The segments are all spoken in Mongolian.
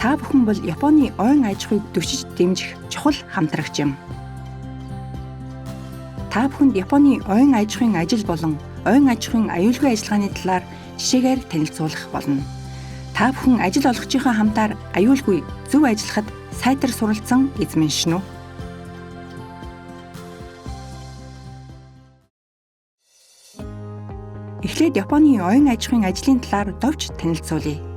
Та бүхэн бол Японы ойн аж ахуйг дөшиж дэмжих чухал хамтрагч юм. Та бүхэнд Японы ойн аж ахуйн ажил болон ойн аж ахуйн аюулгүй ажиллагааны талаар жишээгээр танилцуулах болно. Та бүхэн ажил олгогчийнхоо хамтаар аюулгүй зөв ажиллахад сайтар суралцсан эзэмшин шин үү? Эхлээд Японы ойн аж ахуйн ажлын талаар товч танилцуулъя.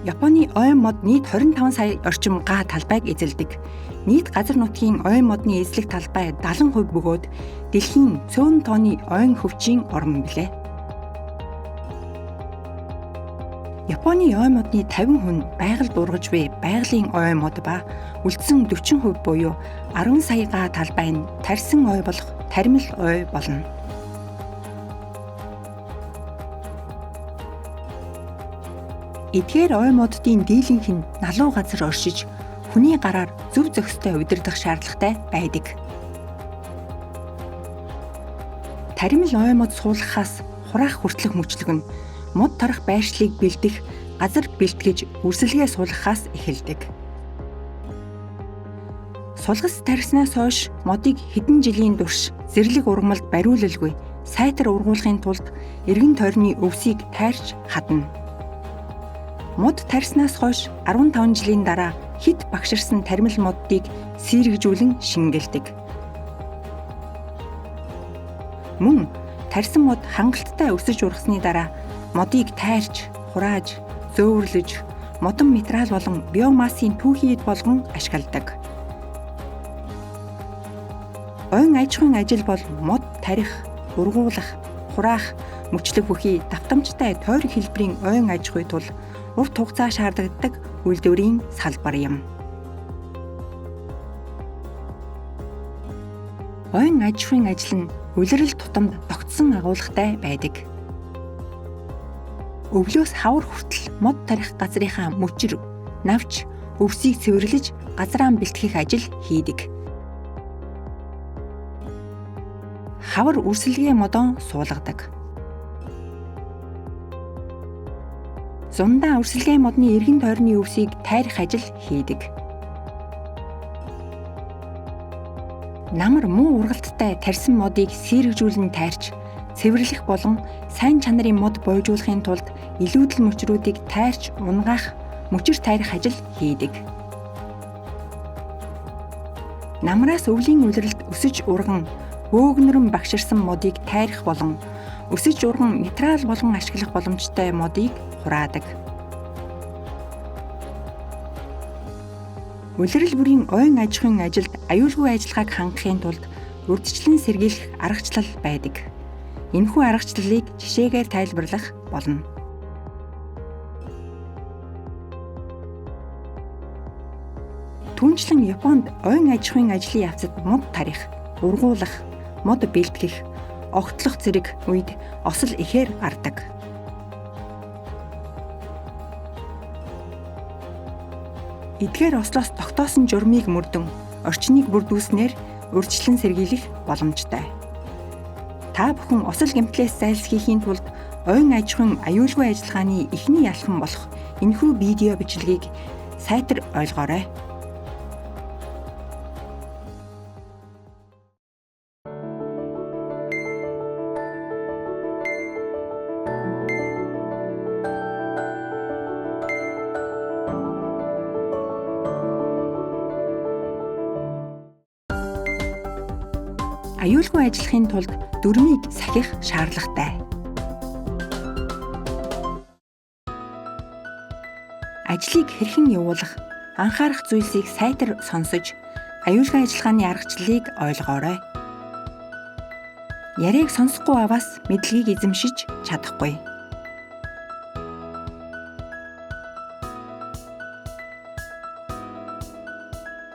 Японы ойн мод нийт 25 сая орчим га талбайг эзэлдэг. Нийт газар нутгийн ойн модны эзлэх талбай 70% бөгөөд дэлхийн цөөн тооны ойн хөвчийн орн билээ. Японы ойн модны 50 хүн байгальд ургаж буй байгалийн ойн мод ба үлдсэн 40% буюу 10 сая га талбай нь тарьсан ой болох таримл ой болно. Эдгээр ой моддын дийлэнх нь налуу газар оршиж хүний гараар зөв зохистой удирдах шаардлагатай байдаг. Таримл ой мод суулгахаас хураах хүртэлх мөчлөг нь мод тарах байршлыг бэлдэх, газар бэлтгэж үрсэлгээ суулгахаас эхэлдэг. Сулгас тархинаас хойш модыг хэдэн жилийн турш зэрлэг ургамалд бариулалгүй сайтар ургуулахын тулд эргэн тойрны өвсийг тайрч хадна. Мод тарьснаас хойш 15 жилийн дараа хит багширсан таримл моддыг сэргэжүүлэн шингэлдэг. Мөн тарьсан мод хангалттай өсөж ургасны дараа модыг тайрч, хурааж, зөөвөрлөж, модон материал болон биомассын түүхийд болгон ашигладаг. Ойн аж ахуйн ажил бол мод тарих, ургуулах, хураах, мөчлөг бүхий давтамжтай тойрог хэлбэрийн ойн аж ахуй тул урт хугацаа шаардлагадаг үйлдвэрийн салбар юм. Ойн аж ахуйн ажил нь улирал тутамд тогтсон агуулгатай байдаг. Өвлөөс хавар хүртэл мод тарих газрынхаа мөчр, навч, өвсийг цэвэрлэж газраан бэлтгэх ажил хийдэг. Хавар үрсэлгээ модон суулгадаг. Зундаа үрсэлгээ модны эргэн тойрны өвсийг тайрах ажил хийдэг. Намар муу ургалттай тарьсан модыг сэргэжүүлэн тайрч, цэвэрлэх болон сайн чанарын мод бойжуулахын тулд илүүдэл мөчрүүдийг тайрч унгаах, мөчр тайрах ажил хийдэг. Намраас өвлийн улиралд өсөж урган, бөөгнөрөн багширсан модыг тайрах болон өсөж урган материал болгон ашиглах боломжтой модыг хураадаг. Улирал бүрийн ойн аж ахуйн ажилд аюулгүй ажиллагааг хангахын тулд урьдчилан сэргийлэх аргачлал байдаг. Энэхүү аргачлалыг жишээгээр тайлбарлах болно. Түүнчлэн Японд ойн аж ахуйн ажлын явцад мод тарих, ургуулах, мод бэлтгэх, огтлох зэрэг үед осол ихээр гардаг. Эдгээр ослоос тогтоосон журмыг мөрдөн орчныг бүрдүүлснээр урьдчилан сэргийлэх боломжтой. Та бүхэн осол гэмтлээс зайлсхийхийн тулд ойн аж ахуйн аюулгүй ажиллагааны эхний ялхан болох энэхүү видео бичлэгийг сайтар ойлгоорой. Аюулгүй ажиллахын тулд дүрмийг сахих шаардлагатай. Ажлыг хэрхэн явуулах, анхаарах зүйлсийг сайтар сонсож, аюулгүй ажиллагааны аргачлалыг ойлгоорой. Яриаг сонсохгүй аваас мэдлэгийг эзэмшиж чадахгүй.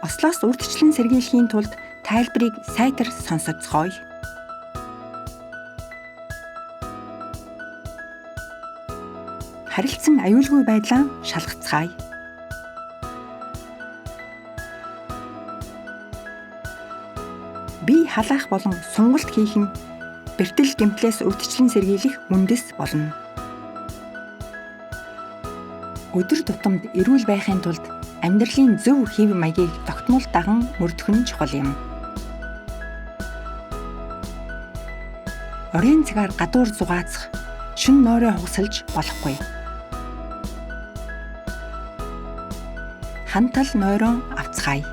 Ослоос урьдчилан сэргийлэхийн тулд тайлбарыг сайтар сонсоцгооё. Харилцан аюулгүй байдлаа шалгацгаая. Бие халаах болон сунгалт хийх нь бэртэл гэмтлээс урьдчилан сэргийлэх үндэс болно. Өдөр тутамд эрүүл байхын тулд амьдралын зөв хэв маягийг тогтмол даган мөрдөх нь чухал юм. Оройн цагаар гадуур зугаацах, шөнө нойроо хугасалж болохгүй. Хантал нойроо авцгаая.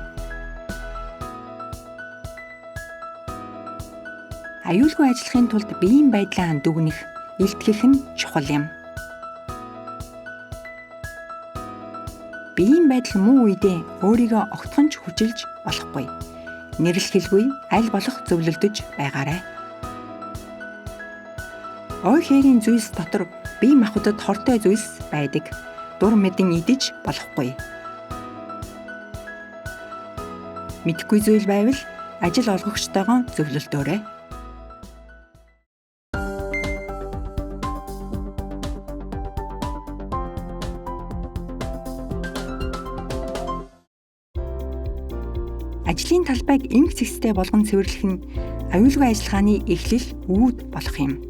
Аюулгүй ажиллахын тулд биеийн байдлаа дүгнэх, илтгэх нь чухал юм. Биеийн байдал муу үедээ өөрийгөө огтхонч хүчилж болохгүй. Нэрлэлгүй аль болох зөвлөлдөж байгаарай. Ой хээрийн зүйлс дотор бие махбодод хортой зүйлс байдаг. Дур мэдэн идэж болохгүй. Мэдхгүй зүйл байвал ажил олгогчтойгоо зөвлөлдөөрэй. Ажлын талбайг эмх зэгцтэй болгон цэвэрлэх нь аюулгүй ажиллагааны эхлэл үүд болох юм.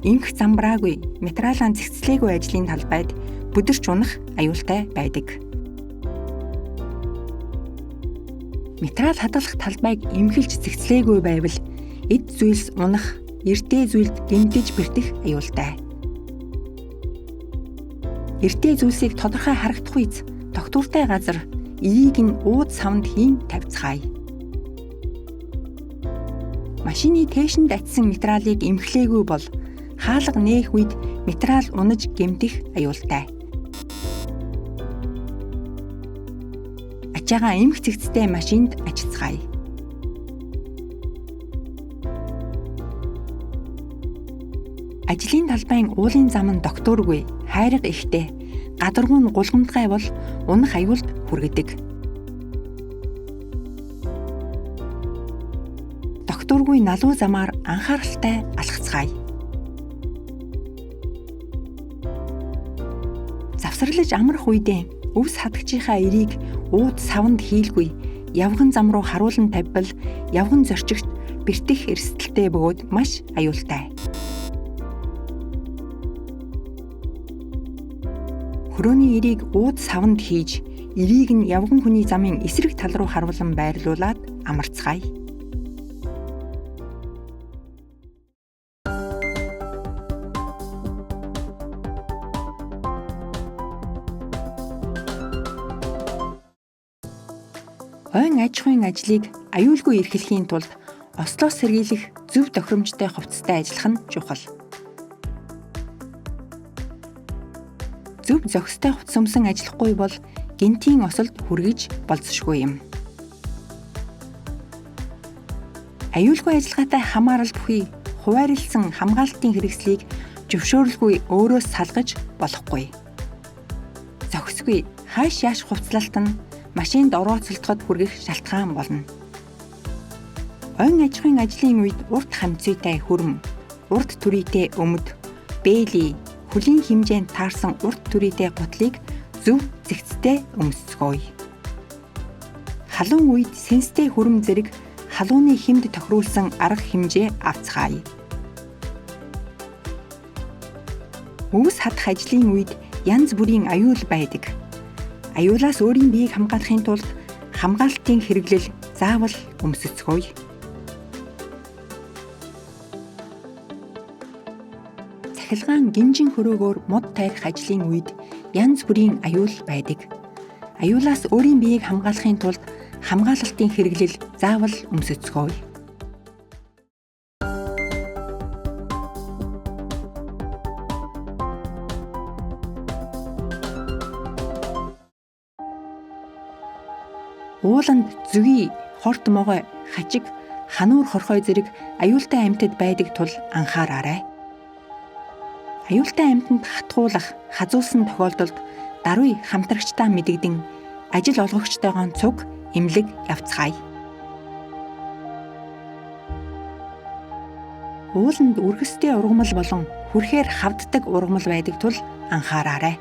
Эмх замбраагүй, материалаа зэгцлээгүй ажлын талбайд бүдэрч унах аюултай байдаг. Материал хадгалах талбайг эмхэлж зэгцлээгүй байвал эд зүйлс унах, эрдээ зүйлд гэмтэж бэртэх аюултай. Эрдээ зүйлсийг тодорхой харагдах үйц тогтвортой газар эийг нь ууд савнд хийн тавьцгаая. Машины тэшинд атсан материалыг эмхлээгүй бол хаалга нээх үед материал унаж гэмтэх аюултай. Ачаага эмх зэгцтэй машинд ажицгаая. Ажлын талбайн уулын зам нь докторгүй, хайрга ихтэй, гадаргуу нь гулгамдгай бол унах аюулд хүргэдэг. Докторгүй налуу замаар анхааралтай алхацгаая. Завсарлаж амрах үедээ өвс хадагчийнхаа эрийг ууд савнд хийлгүй, явган зам руу харуулан тавьбал явган зорчигт бэртэх эрсдэлтэй бөгөөд маш аюултай. Хөрөөний эрийг ууд савнд хийж, эрийг нь явган хүний замын эсрэг тал руу харуулan байрлуулад амарцгаая. Ойн аж ахуйн ажлыг аюулгүй эрхлэхийн тулд ослоос сэргийлэх зөв тохиромжтой хувцастай ажиллах нь чухал. Зөв зохистой хувцас өмсөн ажиллахгүй бол гинтийн осолд хүргэж болзошгүй юм. Аюулгүй ажиллагаатай хамаарал бүхий хуваарлсан хамгаалалтын хэрэгслийг зөвшөөрөлгүй өөрөөс салгаж болохгүй. Зохисгүй хааш яаш хувцлалт нь машинд орооцолдоход хүргэх шалтгаан болно. Ойн аж ахуйн ажлын үед урт хамцүйтэй хөрм, урт түрийтэй өмд, бээли, хөлийн хэмжээнд таарсан урт түрийтэй гутлыг зөв зэгцтэй өмсцгөөе. Халуун үед сэнстэй хөрм зэрэг халууны хэмд тохируулсан арга хэмжээ авцгаая. Өвс хадах ажлын үед янз бүрийн аюул байдаг. Аюулаас өөрийн биеийг хамгаалахын тулд хамгаалалтын хэрэглэл заавал өмсөцгөөе. Цахилгаан гинжин хөрөөгөөр мод тайрах ажлын үед янз бүрийн аюул байдаг. Аюулаас өөрийн биеийг хамгаалахын тулд хамгаалалтын хэрэглэл заавал өмсөцгөөе. Ууланд зүгий, хорт могой, хажиг, хануур хорхой зэрэг аюултай амьтад байдаг тул анхаараарай. Аюултай амьтанд хатгуулах, хазуулсан тохиолдолд даруй хамтрагчдаа мэдэгдэн ажил олгогчтойгоо цуг эмнэлэг явцгаая. Ууланд үргэстэй ургамал болон хүрхээр хавддаг ургамал байдаг тул анхаараарай.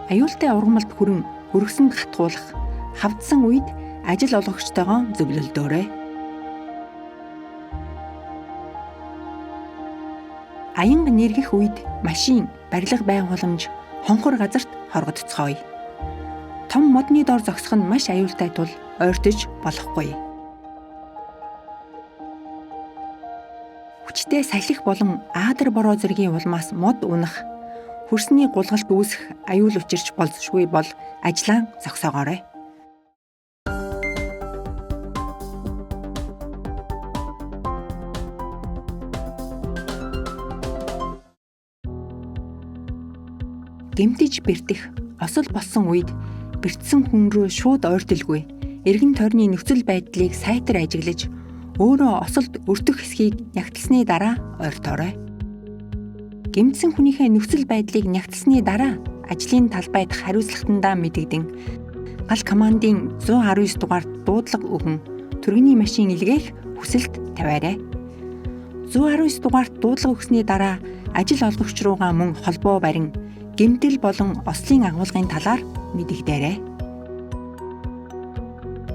Аюултай ургамалд хүрэн өргөсөнд хатгуулах, хавдсан үед ажил олгогчтойгоо зөвлөлдөөрэй. Аянга нэргэх үед машин, барилга байгууламж хонхор газарт хоргодцгооё. Том модны дор зогсох нь маш аюултай тул ойртож болохгүй. Хүчтэй салхих болон аадар бороо зэргийн улмаас мод унах, хөрсний гулгалт үүсэх аюул учирч болзошгүй бол ажлаа зогсоогоорой. Гэмтэж бэртэх, осол болсон үед бэртсэн хүн рүү шууд ойртолгүй, эргэн тойрны нөхцөл байдлыг сайтар ажиглаж, өөрөө осолд өртөх хэсгийг нягтлсны дараа ойртоорой. Гэмтсэн хүнийхээ нөхцөл байдлыг нягтлсны дараа ажлын талбайд хариуцлагатандаа мэдэгдэн гал командын 119 дугаар дуудлага өгөн түргэний машин илгээх хүсэлт тавиарай. 119 дугаарт дуудлага өгсөний дараа ажил олгогч руугаа мөн холбоо барин гэмтэл болон ослын агуулгын талаар мэдэгдээрэй.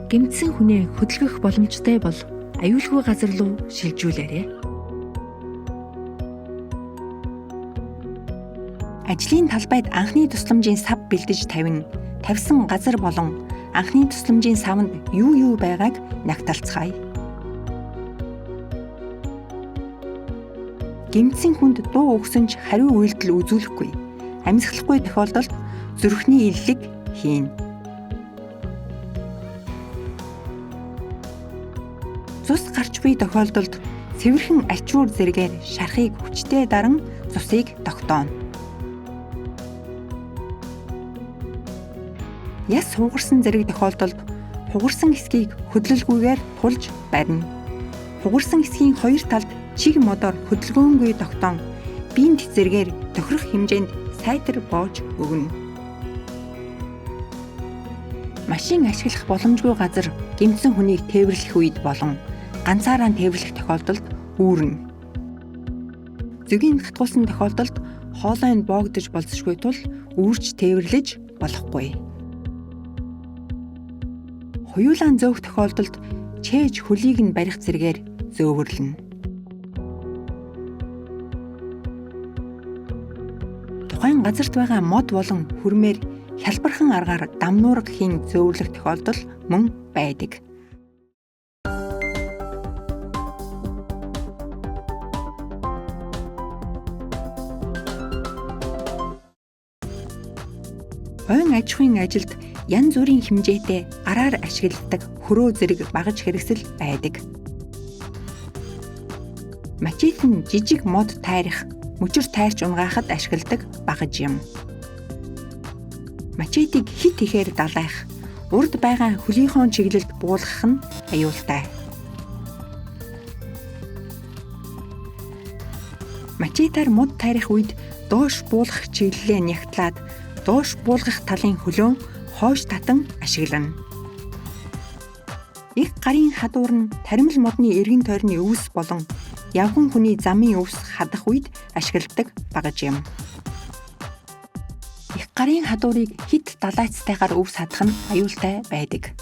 Гэмтсэн хүнээ хөдөлгөх боломжтой бол аюулгүй газар руу шилжүүлээрэй. Ажлын талбайд анхны тусламжийн сав бэлдэж тавьсан газар болон анхны тусламжийн савнд юу байгааг нягтлцгаая. Гэмтсэн хүнд дуу өгсөн ч хариу үйлдэл үзүүлэхгүй, амьсгалахгүй тохиолдолд зүрхний иллэг хийн. Цус гарч буй тохиолдолд цэвэрхэн альчуур зэргээр шарахыг хүчтэй даран цусыг тогтооно. Яс хугарсан зэрэг тохиолдолд хугарсан хэсгийг хөдлөлгүйгээр тулж барина. Хугарсан хэсгийн хоёр талд чиг модоор хөдөлгөөнгүй тогтоон бинт зэргээр тохирох хэмжээнд сайтар боож өгнө. Машин ашиглах боломжгүй газар гэмтсэн хүнийг тээвэрлэх үед болон ганцаараа тээвэрлэх тохиолдолд үүрнэ. Зөгийн хатгуулсан тохиолдолд хоолой нь боогдож болзошгүй тул үүрч тээвэрлэж болохгүй. Хуйлаан зөөх тохиолдолд чээж хөлийг нь барих зэргээр зөөвөрлөнө. Тухайн газарт байгаа мод болон хүрмээр хялбархан аргаар дамнуурга хийн зөөвөрлөх тохиолдол мөн байдаг. Ойн аж ахуйн ажилд янз бүрийн хэмжээтэй гараар ашигладаг хөрөө зэрэг багаж хэрэгсэл байдаг. Мачете нь жижиг мод тайрах, мөчир тайрч унгаахад ашигладаг багаж юм. Мачетийг хит ихээр далайх, урд байгаа хөлийнхөө чиглэлд буулгах нь аюултай. Мачетаар мод тайрах үед доош буулгах чиглэлээ нягтлаад доош буулгах талын хөлөөн хойш татан ашиглана. Их гарын хадуур нь таримл модны эргэн тойрны өвс болон явган хүний замын өвс хадах үед ашигладаг багаж юм. Их гарын хадуурыг хит далайцтайгаар өвс хадах нь аюултай байдаг.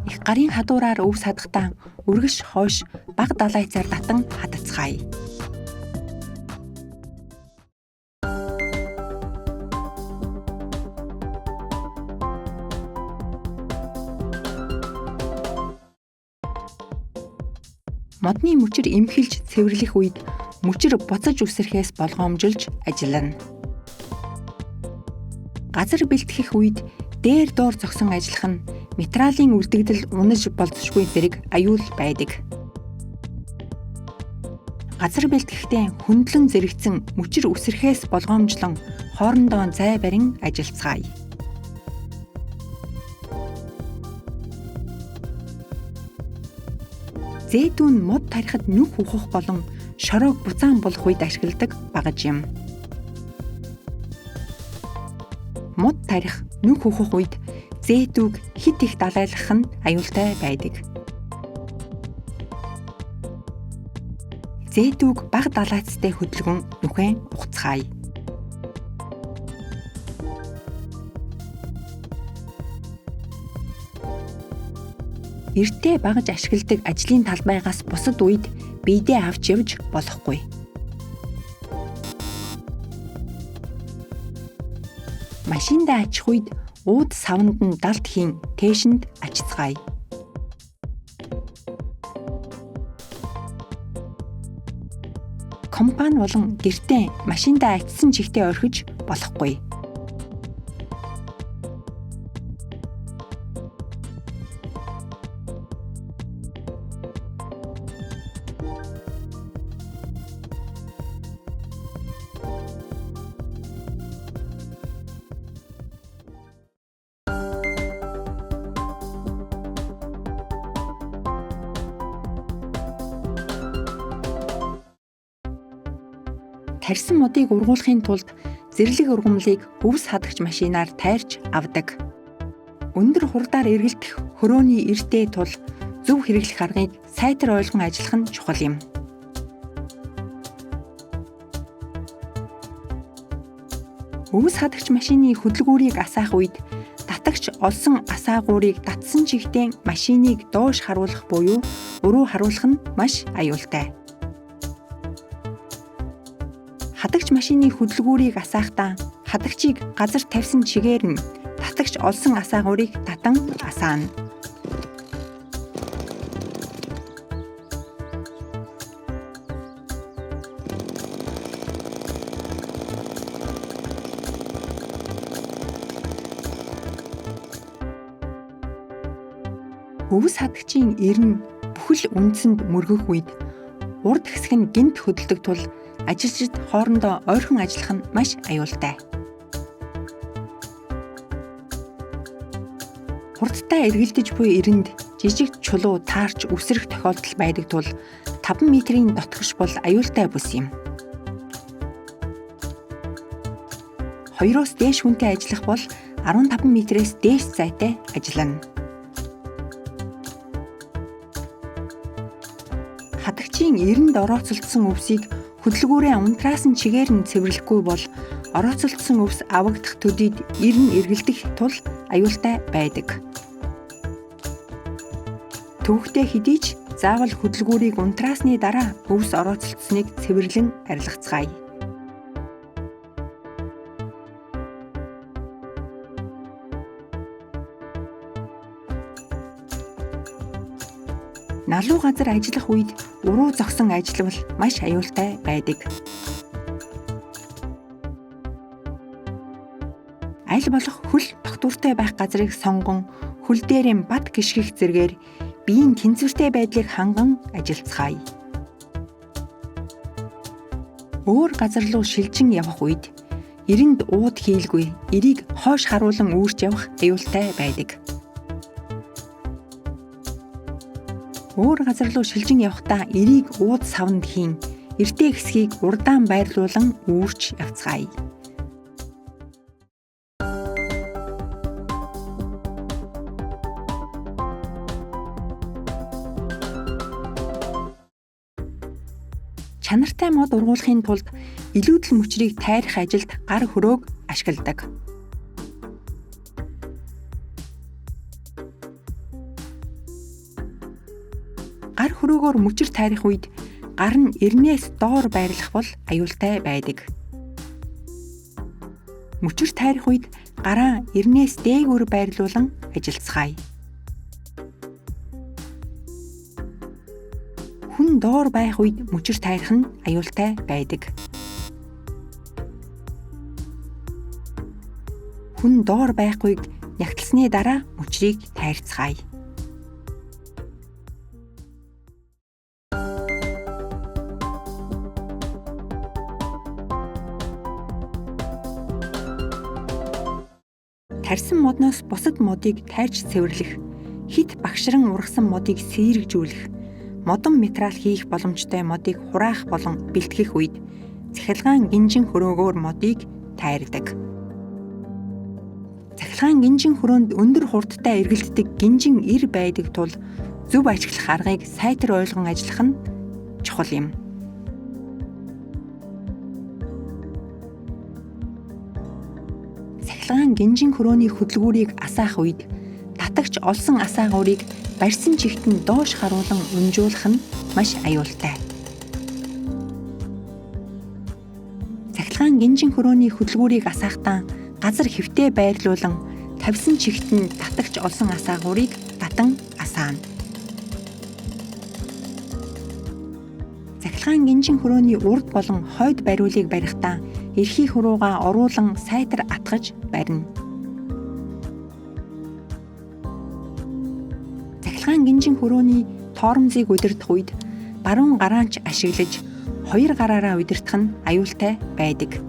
Их гарын хадуураар өвс хадахдаа үргэш хойш бага далайцаар татан хадацгаая. Модны мөчир эмхэлж цэвэрлэх үед мөчир буцаж үсрэхээс болгоомжилж ажиллана. Газар бэлтгэх үед дээр доор зогсон ажиллах нь материалын үлдэгдэл унаж болзошгүй зэрэг аюул байдаг. Газар бэлтгэхдээ хөндлөн зэрэгцэн мөчир үсрэхээс болгоомжлон хоорондоо зай барин ажиллацгаая. Зээтүүн мод тарихад нүх ухах болон шороог буцаан болох үед ашигладаг багаж юм. Мод тарих, нүх ухах үед зээтүүг хит их далайлах нь аюултай байдаг. Зээтүүг бага далайцтай хөдөлгөн нүхэн ухацгаая. эртээ багаж ашигладаг ажлын талбайгаас бусад үед биедээ авч явж болохгүй. Машиндаа ачих үед ууд савнд нь далд хийн тээшинд ачицгаая. Компани болон гэртээ машиндаа ачсан чигтээ орхиж болохгүй. Тарьсан модыг ургуулахын тулд зэрлэг ургамлыг өвс хадагч машинаар тайрч авдаг. Өндөр хурдаар эргэлдэх хөрөөний эртээ тул зөв хэрэглэх аргыг сайтар ойлгон ажиллах нь чухал юм. Өвс хадагч машины хөдөлгүүрийг асаах үед татагч олсон асаагуурыг татсан чигтээ машиныг доош харуулах буюу уруу харуулах нь маш аюултай. Хадагч машины хөдөлгүүрийг асаахдаа хадагчийг газар тавьсан чигээр нь татагч олсон асаагуурыг татан асаана. Өвс хадагчийн эр нь бүхэл үндсэнд мөргөх үед урд хэсэг нь гинт хөдөлдөг тул ажилчид хоорондоо ойрхон ажиллах нь маш аюултай. Хурдтай эргэлдэж буй эрэнд жижиг чулуу таарч үсрэх тохиолдол байдаг тул 5 метрийн дотгош бол аюултай бүс юм. 2-оос дээш хүнтэй ажиллах бол 15 метрээс дээш зайтай ажиллана. Хадагчийн эрэнд орооцолдсон өвсийг хөдөлгүүрээ унтраасан чигээр нь цэвэрлэхгүй бол орооцолдсон өвс авагдах төдийд эр нь эргэлдэх тул аюултай байдаг. Төвөгтэй хэдий ч заавал хөдөлгүүрийг унтраасны дараа өвс орооцолдсныг цэвэрлэн арилгацгаая. Налуу газар ажиллах үед уруу зогсон ажиллавал маш аюултай байдаг. Аль болох хөл тогтвортой байх газрыг сонгон хөл дээрээ бат гიშгэх зэргээр биеийн тэнцвэртэй байдлыг ханган ажиллацгаая. Өөр газар руу шилжин явах үед эрэнд ууд хийлгүй эрийг хойш харуулан үүрч явах аюултай байдаг. Өөр газар руу шилжин явахдаа эрийг ууд савнд хийн, эртээ хэсгийг урдаан байрлуулан үүрч явцгаая. Чанартай мод ургуулахын тулд илүүдэл мөчрийг тайрах ажилд гар хөрөөг ашигладаг. Гар хөрөөгөөр мөчир тайрах үед гар нь эрнээс доор байрлах бол аюултай байдаг. Мөчир тайрах үед гараа эрнээс дээгүүр байрлуулан ажиллацгаая. Хүн доор байх үед мөчир тайрах нь аюултай байдаг. Хүн доор байхгүйг нягтлсны дараа мөчрийг тайрцгаая. Тарьсан модноос бусад модыг тайрч цэвэрлэх, хит багшран ургасан модыг сэргэжүүлэх, модон материал хийх боломжтой модыг хураах болон бэлтгэх үед цахилгаан гинжин хөрөөгөөр модыг тайрдаг. Цахилгаан гинжин хөрөөнд өндөр хурдтай эргэлддэг гинжин эр байдаг тул зөв ажиглах аргыг сайтар ойлгон ажиллах нь чухал юм. Цахилгаан гинжин хөрөөний хөдөлгүүрийг асаах үед татагч олсон асаагуурыг барьсан чигт нь доош харуулan унжуулах нь маш аюултай. Цахилгаан гинжин хөрөөний хөдөлгүүрийг асаахтаа газар хэвтээ байрлуулан тавьсан чигт нь татагч олсон асаагуурыг татан асаана. Цахилгаан гинжин хөрөөний урд болон хойд бариулыг барихдаа эрхий хуруугаа оруулан сайтар атгаж барина. Цахилгаан гинжин хөрөөний тоормзыг удирдах үед баруун гараанч ашиглаж хоёр гараараа удирдах нь аюултай байдаг.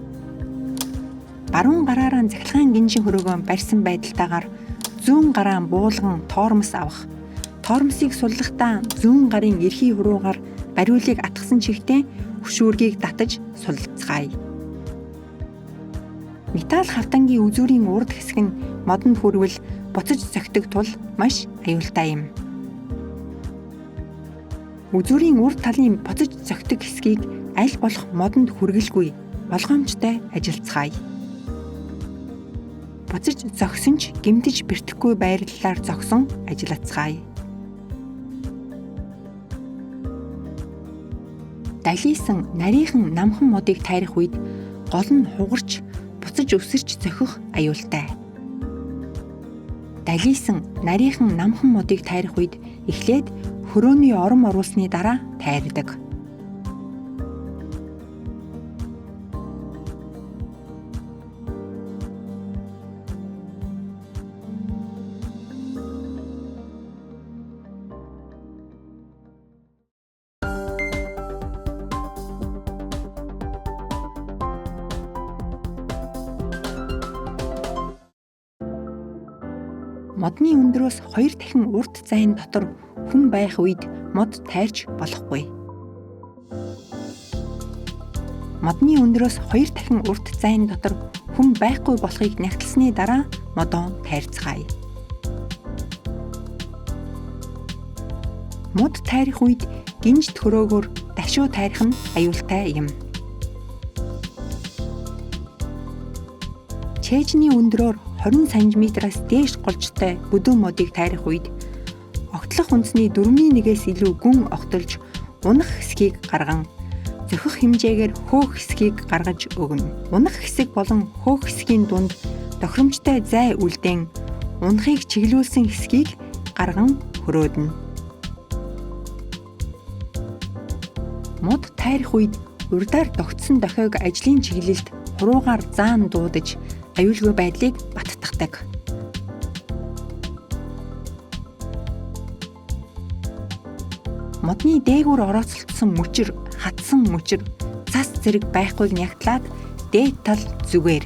Баруун гараараа цахилгаан гинжин хөрөөгөө барьсан байдалтайгаар зүүн гараа буулган тоормос авах. Тоормосыг суллахдаа зүүн гарын эрхий хуруугаар бариулыг атгасан чигтээ хөшүүргийг татаж суллацгаая. Металл хавтангийн үзүүрийн урд хэсэг нь модонд хүрвэл буцаж зохидог тул маш аюултай юм. Үзүүрийн урд талын буцаж зохидог хэсгийг аль болох модонд хүргэлгүй болгоомжтой ажиллацгаая. Буцаж зогсон ч гэмтэж бэртэхгүй байрлалаар зогсон ажиллацгаая. Далийсан нарийнхан намхан модыг тайрах үед гол нь хугарч буцаж өсөрч зохих аюултай. Далийсан нарийнхан намхан модыг тайрах үед эхлээд хөрөөний орон оруулсны дараа тайрдаг. Модны өндрөөс 2 дахин урт зайн дотор хүн байх үед мод тайрч болохгүй. Модны өндрөөс 2 дахин урт зайн дотор хүн байхгүй болохыг нягтлсны дараа модоо тайрцгаая. Мод тайрах үед гинж төрөөгөөр дашуу тайрах нь аюултай юм. Чэйжний өндрөөр 20 см-аас дээш голжтой бүдүүн модыг тайрах үед огтлох үндэсний 4/1-ээс илүү гүн огтолж унах хэсгийг гарган зохих хэмжээгээр хөөх хэсгийг гаргаж өгнө. Унах хэсэг болон хөөх хэсгийн дунд тохиромжтой зай үлдээн унахыг чиглүүлсэн хэсгийг гарган хөрөөднө. Мод тайрах үед урдаар тогтсон дохиог ажлын чиглэлд хуруугаар заан дуудаж аюулгүй байдлыг баттгдаг. Модны дээгүүр орооцолтсон мөчир, хатсан мөчир, цас зэрэг байхгүйг нягтлаад дээд тал зүгээр.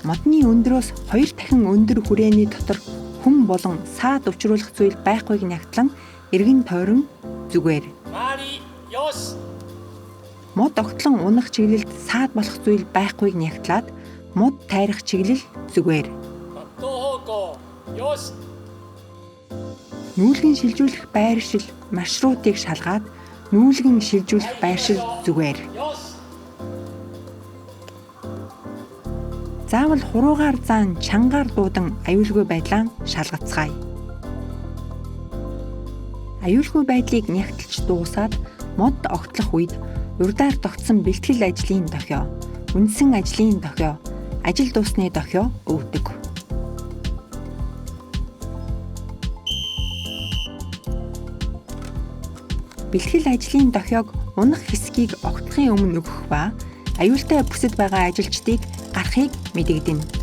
Модны өндрөөс 2 дахин өндөр хүрээний дотор хүн болон саад учруулах зүйл байхгүйг нягтлан эргэн тойрон зүгээр. Мод огтлон унах чиглэлд саад болох зүйл байхгүйг нягтлаад мод тайрах чиглэл зүгээр. Нүүлгэн шилжүүлэх байршил маршрутыг шалгаад нүүлгэн шилжүүлэх байршил зүгээр. Заавал хуруугаар заан чангаар дуудан аюулгүй байдлаа шалгацгаая. Аюулгүй байдлыг нягтлж дуусаад мод огтлох үед урдаар тогтсон бэлтгэл ажлын дохио, үндсэн ажлын дохио, ажил дуусны дохио өгдөг. Бэлтгэл ажлын дохиог унах хэсгийг огтлохын өмнө өгөх ба аюултай бүсэд байгаа ажилчдыг гарахыг мэдэгдэнэ.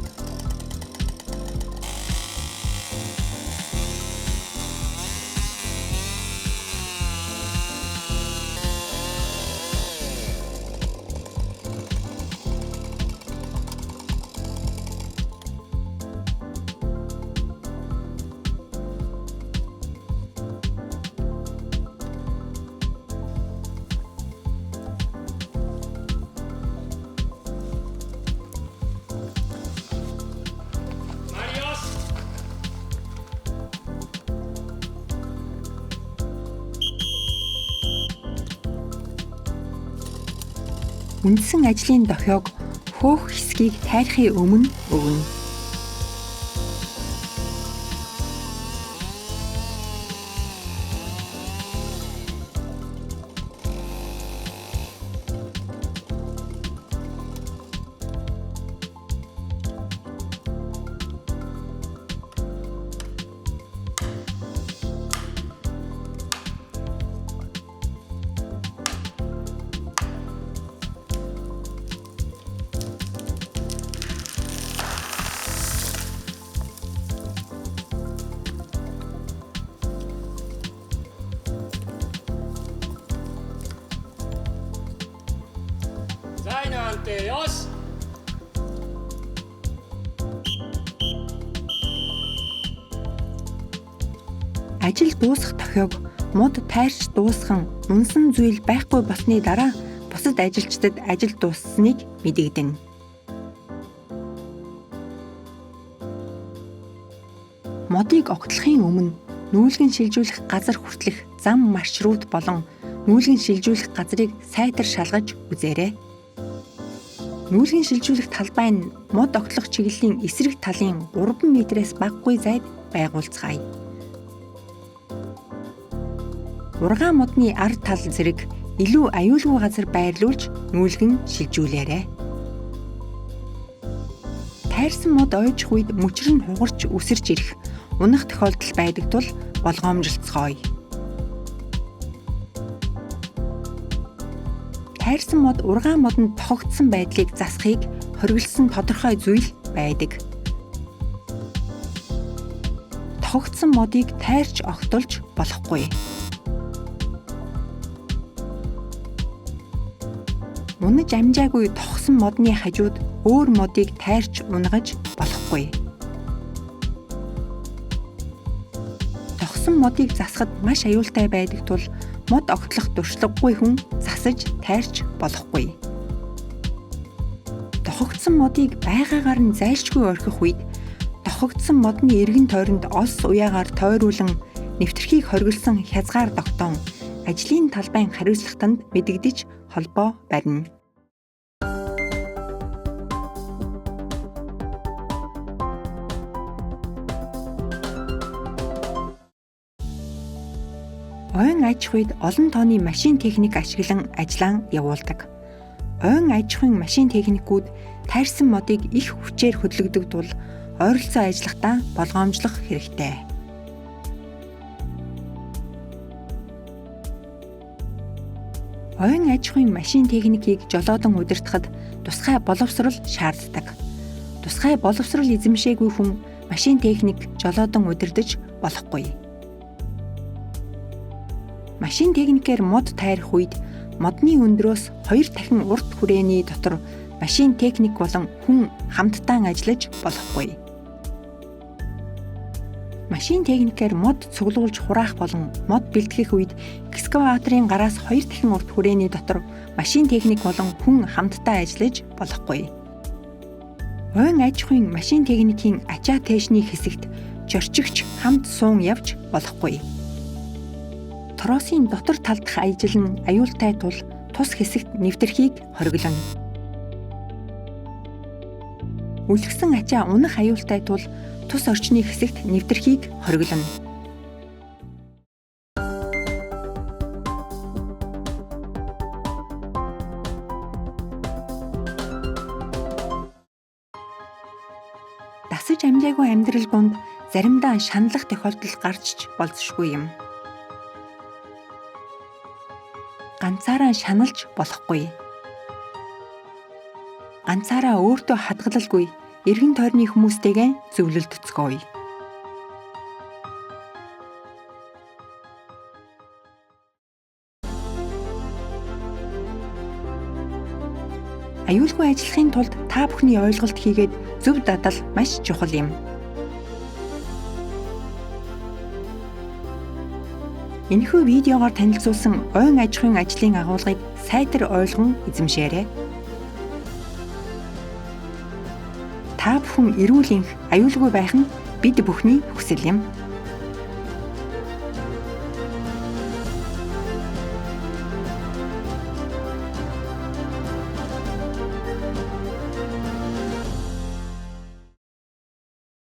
Үндсэн ажлын дохиог хөөх хэсгийг тайрахын өмнө өгнө. 돼. 여시. Ажил дуусах тохиог мод тайрч дуусхан унсан зүйл байхгүй болсны дараа бусад ажилчдад ажил дуссныг мэдэгдэнэ. Модыг огтлохын өмнө нүүлгэн шилжүүлэх газар хүртэлх зам маршрут болон нүүлгэн шилжүүлэх газрыг сайтар шалгаж үзээрэй. Нүүлгэн шилжүүлэх талбай нь мод огтлох чиглэлийн эсрэг талын 3 м-ээс багагүй зайд байгуулцгаая. Ургаан модны ард тал зэрэг илүү аюулгүй газар байрлуулж нүүлгэн шилжүүлээрэй. Тайрсан мод ойжих үед мөчр нь хугарч үсэрч ирэх унах тохиолдол байдаг тул болгоомжлоцгооё. Тайрсан мод ургаан модонд тохогдсон байдлыг засахыг хориглосон тодорхой зүйл байдаг. Тохогдсон модыг тайрч огтолж болохгүй. Унаж амжаагүй тохсон модны хажууд өөр модыг тайрч унгаж болохгүй. Тохсон модыг засахад маш аюултай байдаг тул мод огтлох туршлагагүй хүн засаж тайрч болохгүй. Тохогдсон модыг байгаагаар нь зайлшгүй орхих үед тохогдсон модны эргэн тойронд ос уяагаар тойруулан нэвтрхийг хориглосон хязгаар тогтоон ажлын талбайн хариуцлагатанд мэдэгдэж холбоо барина. Ойн аж ахуйд олон тооны машин техник ашиглан ажиллаан явуулдаг. Ойн аж ахуйн машин техникүүд тайрсан модыг их хүчээр хөдлөгдөг тул ойролцоо ажиллахдаа болгоомжлох хэрэгтэй. Ойн аж ахуйн машин техникийг жолоодон удирдахад тусгай боловсрол шаарддаг. Тусгай боловсрол эзэмшээгүй хүн машин техник жолоодон удирдаж болохгүй. Машин техникээр мод тайрах үед модны өндрөөс 2 дахин урт хүрээний дотор машин техник болон хүн хамтдаа ажиллаж болохгүй. Машин техникээр мод цуглуулж хураах болон мод бэлтгэх үед экскаваторын гараас 2 дахин урт хүрээний дотор машин техник болон хүн хамтдаа ажиллаж болохгүй. Ойн аж ахуйн машин техникийн ачаа тээшний хэсэгт жорчигч хамт суун явж болохгүй. Троссын дотор талдах ажил нь аюултай тул тус хэсэгт нэвтрхийг хориглоно. Үлгсэн ачаа унах аюултай тул тус орчны хэсэгт нэвтрхийг хориглоно. Дасаж амжаагүй амьдрал донд заримдаа шаналлах тохиолдол гарч болзошгүй юм. Ганцаараа шаналж болохгүй. Ганцаараа өөртөө хадгалалгүй эргэн тойрны хүмүүстэйгээ зөвлөлдөцгөөе. Аюулгүй ажиллахын тулд та бүхний ойлголт хийгээд зөв дадал маш чухал юм. Энэхүү видеогоор танилцуулсан ойн аж ахуйн ажлын агуулгыг сайтар ойлгон эзэмшээрэй. Та бүхэн эрүүл энх, аюулгүй байх нь бид бүхний хүсэл юм.